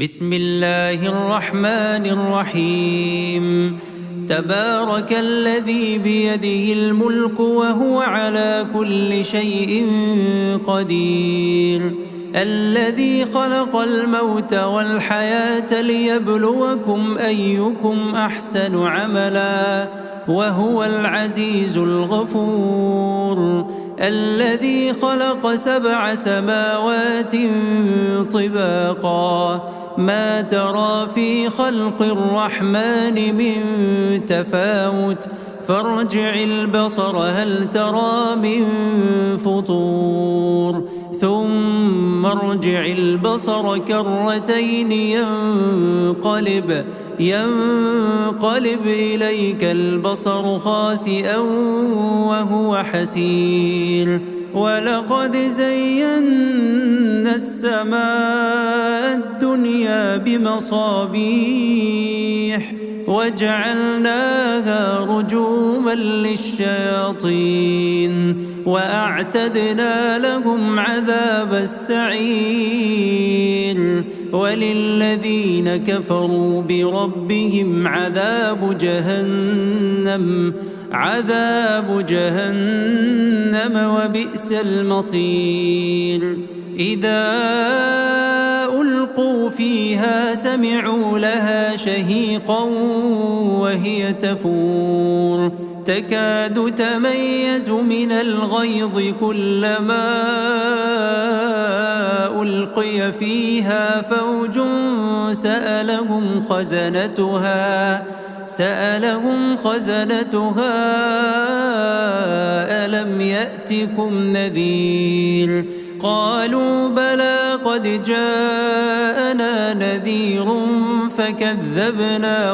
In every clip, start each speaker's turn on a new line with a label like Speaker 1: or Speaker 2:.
Speaker 1: بسم الله الرحمن الرحيم. تبارك الذي بيده الملك وهو على كل شيء قدير، الذي خلق الموت والحياة ليبلوكم أيكم أحسن عملا وهو العزيز الغفور، الذي خلق 7 سماوات طباقا ما ترى في خلق الرحمن من تفاوت فارجع البصر هل ترى من فطور ثم ارجع البصر كرتين ينقلب إليك البصر خاسئا وهو حسير، ولقد زينا السماء الدنيا بمصابيح وجعلناها رجوما للشياطين وأعتدنا لهم عذاب السعير، وللذين كفروا بربهم عذاب جهنم وبئس المصير. إذا ألقوا فيها سمعوا لها شهيقا وهي تفور تكاد تميز من الغيظ كلما ألقي فيها فوج سألهم خزنتها ألم يأتكم نذير؟ قالوا بلى قد جاءنا نذير فكذبنا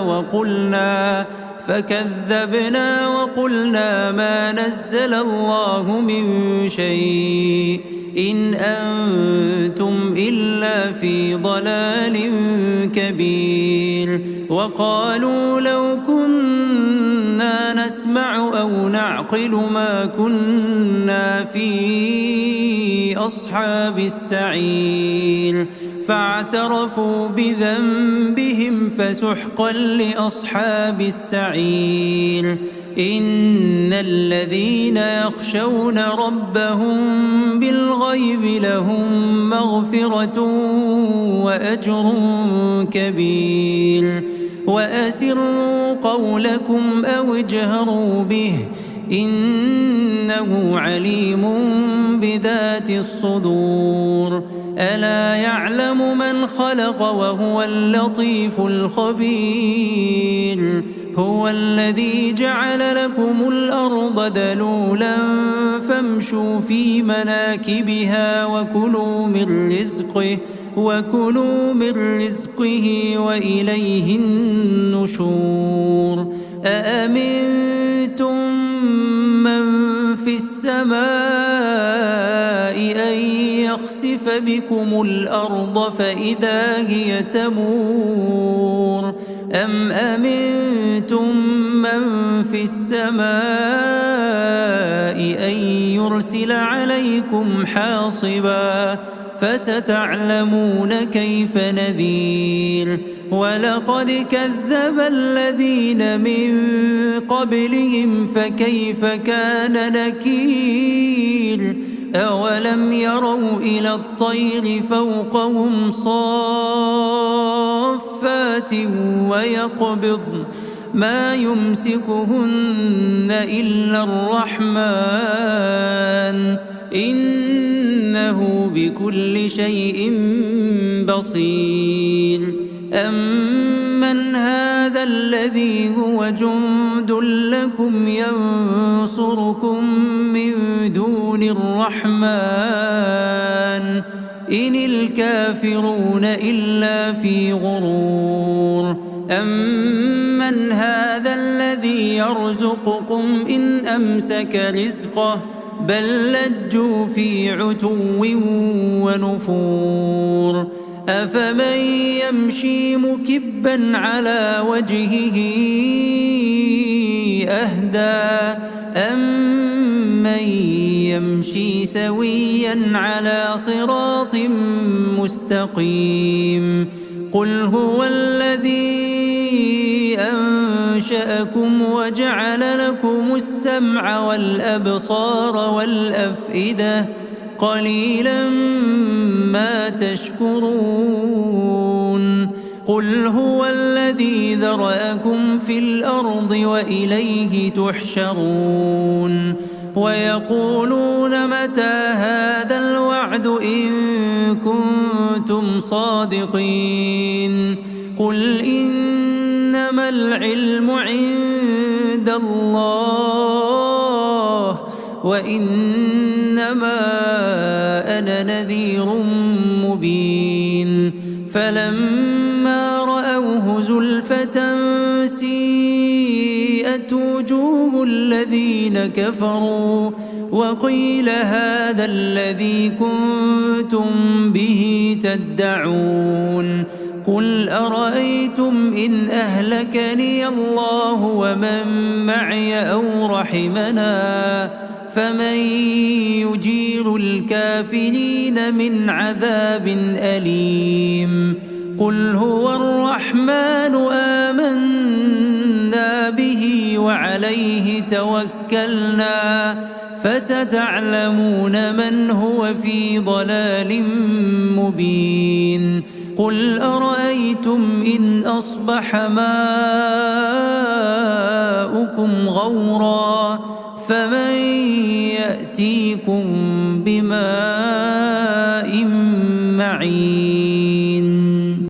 Speaker 1: وقلنا ما نزل الله من شيء إن أنتم إلا في ضلال كبير. وقالوا لو كنا نسمع أو نعقل ما كنا في أصحاب السعير، فاعترفوا بذنبهم فسحقا لأصحاب السعير. إن الذين يخشون ربهم بالغيب لهم مغفرة وأجر كبير. وأسروا قولكم أو اجهروا به إنه عليم بذات الصدور. ألا يعلم من خلق وهو اللطيف الخبير. هو الذي جعل لكم الأرض دلولا فامشوا في مناكبها وكلوا من رزقه وإليه النشور. أأمنتم من في السماء أن يخسف بكم الأرض فإذا هي تمور أم أمنتم من في السماء أن يرسل عليكم حاصبا فستعلمون كيف نذير. ولقد كذب الذين من قبلهم فكيف كان نكير. أولم يروا إلى الطير فوقهم صافات ويقبضن ما يمسكهن إلا الرحمن إنه بكل شيء بصير. أمن هذا الذي هو جند لكم ينصركم من دون الرحمن إن الكافرون إلا في غرور. أمن هذا الذي يرزقكم إن أمسك رزقه بل لجوا في عتو ونفور. أفمن يمشي مكبا على وجهه أهدى أمن يمشي سويا على صراط مستقيم قل هو الذي أنشأكم وجعل لكم السمع والأبصار والأفئدة قليلا ما تشكرون قل هو الذي ذرأكم في الأرض وإليه تحشرون ويقولون متى هذا الوعد إن كنتم صادقين قل إنما العلم عند الله وإنما أنا نذير مبين فلما رأوه زلفة سيئت وجوه الذين كفروا وقيل هذا الذي كنتم به تدعون قل أرأيتم إن أهلكني الله ومن معي أو رحمنا فمن يجير الكافرين من عذاب أليم قل هو الرحمن آمنا به وعليه توكلنا فستعلمون من هو في ضلال مبين قل أرأيتم إن أصبح ماؤكم غورا فمن يأتيكم بماء